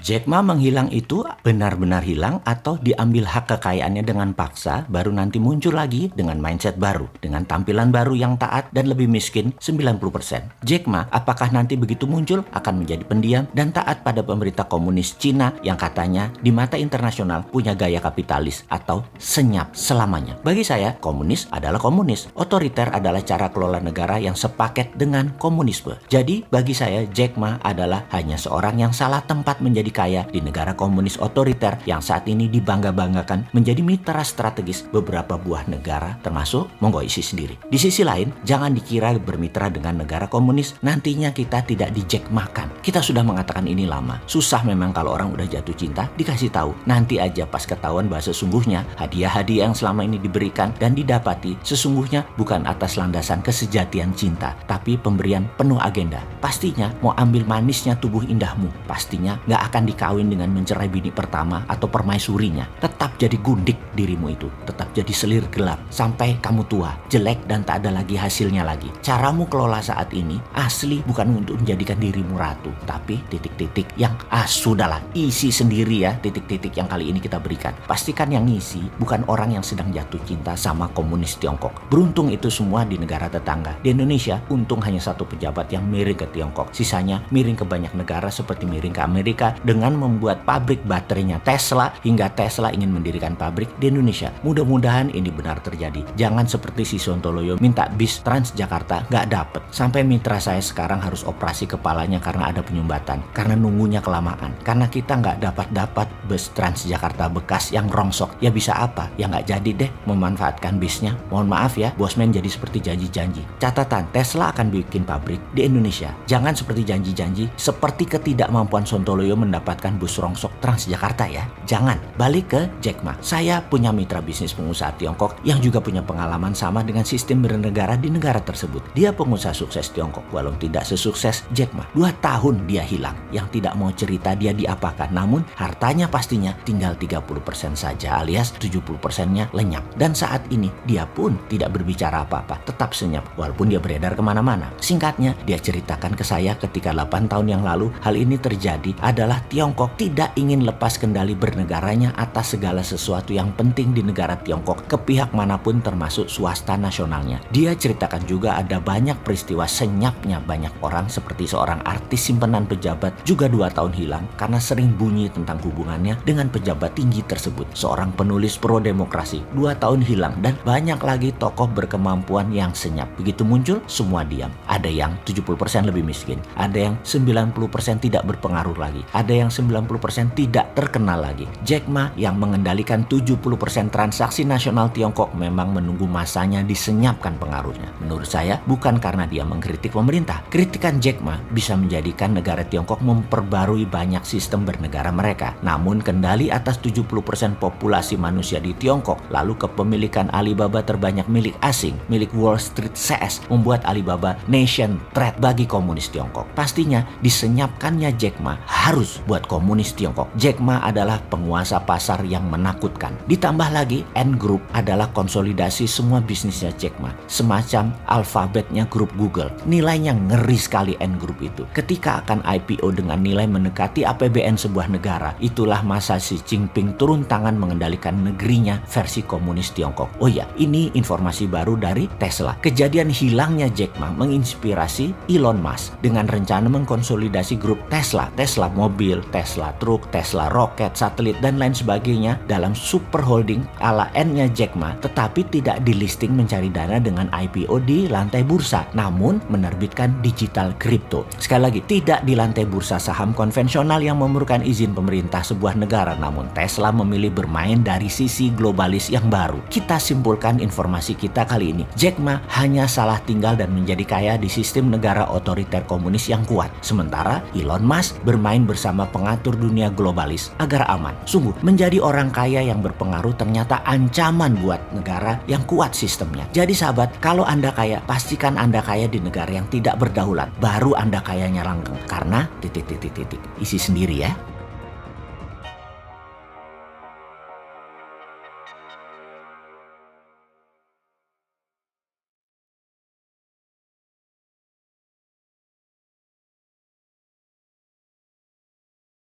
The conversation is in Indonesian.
Jack Ma menghilang itu benar-benar hilang atau diambil hak kekayaannya dengan paksa baru nanti muncul lagi dengan mindset baru, dengan tampilan baru yang taat dan lebih miskin 90%. Jack Ma apakah nanti begitu muncul akan menjadi pendiam dan taat pada pemerintah komunis Cina yang katanya di mata internasional punya gaya kapitalis atau senyap selamanya. Bagi saya, komunis adalah komunis. Otoriter adalah cara kelola negara yang sepaket dengan komunisme. Jadi bagi saya Jack Ma adalah hanya seorang yang salah tempat menjadi kaya di negara komunis otoriter yang saat ini dibangga-banggakan menjadi mitra strategis beberapa buah negara termasuk Monggo isi sendiri. Di sisi lain, jangan dikira bermitra dengan negara komunis nantinya kita tidak di-Jack-makan. Kita sudah mengatakan ini lama. Susah memang kalau orang udah jatuh cinta dikasih tahu. Nanti aja pas ketahuan bahwa sesungguhnya hadiah-hadiah yang selama ini diberikan dan didapati sesungguhnya bukan atas landasan kesejatian cinta, tapi pemberian penuh agenda. Pastinya mau ambil manisnya tubuh indahmu. Pastinya nggak akan dikawin dengan mencerai bini pertama atau permaisurinya. Tetap jadi gundik dirimu itu. Tetap jadi selir gelap sampai kamu tua, jelek dan tak ada lagi hasilnya lagi. Caramu kelola saat ini asli bukan untuk menjadikan dirimu ratu, tapi titik-titik yang sudahlah isi sendiri ya titik-titik yang kali ini kita berikan. Pastikan yang ngisi bukan orang yang sedang jatuh cinta sama komunis Tiongkok. Beruntung itu semua di negara tetangga. Di Indonesia untung hanya satu pejabat yang miring ke Tiongkok. Sisanya miring ke banyak negara seperti miring ke Amerika dengan membuat pabrik baterainya Tesla hingga Tesla ingin mendirikan pabrik di Indonesia. Mudah-mudahan ini benar terjadi. Jangan seperti si Sontoloyo minta bis Transjakarta nggak dapet. Sampai mitra saya sekarang harus operasi kepalanya karena ada penyumbatan. Karena nunggunya kelamaan. Karena kita nggak dapat bus Transjakarta bekas yang rongsok. Ya bisa apa? Ya nggak jadi deh memanfaatkan bisnya. Mohon maaf ya, bosman jadi seperti janji-janji. Catatan, Tesla akan bikin pabrik di Indonesia. Jangan seperti janji-janji, seperti ketidakmampuan Sontoloyo mendapatkan bus rongsok Transjakarta ya. Jangan. Balik ke Jack Ma. Saya punya mitra bisnis pengusaha Tiongkok yang juga punya pengalaman sama dengan sistem bernegara di negara tersebut. Dia pengusaha sukses Tiongkok, walau tidak sesukses Jack Ma. 2 tahun dia hilang. Yang tidak mau cerita dia diapakan. Namun hartanya pastinya tinggal 30% saja alias 70%-nya lenyap. Dan saat ini dia pun tidak berbicara apa-apa. Tetap senyap walaupun dia beredar kemana-mana. Singkatnya dia ceritakan ke saya ketika 8 tahun yang lalu hal ini terjadi adalah Tiongkok tidak ingin lepas kendali bernegaranya atas segala sesuatu yang penting di negara Tiongkok ke pihak manapun termasuk swasta nasionalnya. Dia ceritakan juga ada banyak peristiwa senyapnya banyak orang seperti seorang artis simpenan pejabat juga 2 tahun hilang karena sering bunyi tentang hubungannya dengan pejabat tinggi tersebut. Seorang penulis pro-demokrasi 2 tahun hilang dan banyak lagi tokoh berkemampuan yang senyap. Begitu muncul semua diam. Ada yang 70% lebih miskin. Ada yang 90% tidak berpengaruh lagi. Ada yang 90% tidak terkenal lagi. Jack Ma yang mengendalikan 70% transaksi nasional Tiongkok memang menunggu masanya disenyapkan pengaruhnya. Menurut saya bukan karena dia mengkritik pemerintah. Kritikan Jack Ma bisa menjadikan negara Tiongkok memperbarui banyak sistem bernegara mereka. Namun kendali atas 70% populasi manusia di Tiongkok lalu kepemilikan Alibaba terbanyak milik asing, milik Wall Street CS membuat Alibaba nation threat bagi komunis Tiongkok. Pastinya disenyapkannya Jack Ma harus buat komunis Tiongkok. Jack Ma adalah penguasa pasar yang menakutkan. Ditambah lagi Ant Group adalah konsolidasi semua bisnisnya Jack Ma. Semacam alfabetnya grup Google. Nilainya ngeri sekali Ant Group itu. Ketika akan IPO dengan nilai mendekati APBN sebuah negara, itulah masa Xi Jinping turun tangan mengendalikan negerinya versi komunis Tiongkok. Oh ya, ini informasi baru dari Tesla. Kejadian hilangnya Jack Ma menginspirasi Elon Musk dengan rencana mengkonsolidasi grup Tesla. Tesla mobil, Tesla truk, Tesla roket, satelit dan lain sebagainya dalam super holding ala N-nya Jack Ma, tetapi tidak di listing mencari dana dengan IPO di lantai bursa, namun menerbitkan digital crypto. Sekali lagi, tidak di lantai bursa saham konvensional yang memerlukan izin pemerintah sebuah negara, namun Tesla memilih bermain dari sisi globalis yang baru. Kita simpulkan informasi kita kali ini. Jack Ma hanya salah tinggal dan menjadi kaya di sistem negara otoriter komunis yang kuat. Sementara Elon Musk bermain bersama pengatur dunia globalis agar aman. Sungguh, menjadi orang kaya yang berpengaruh ternyata ancaman buat negara yang kuat sistemnya. Jadi sahabat, kalau Anda kaya, pastikan Anda kaya di negara yang tidak berdaulat. Baru Anda kayanya langgeng. Karena titik. Isi sendiri ya.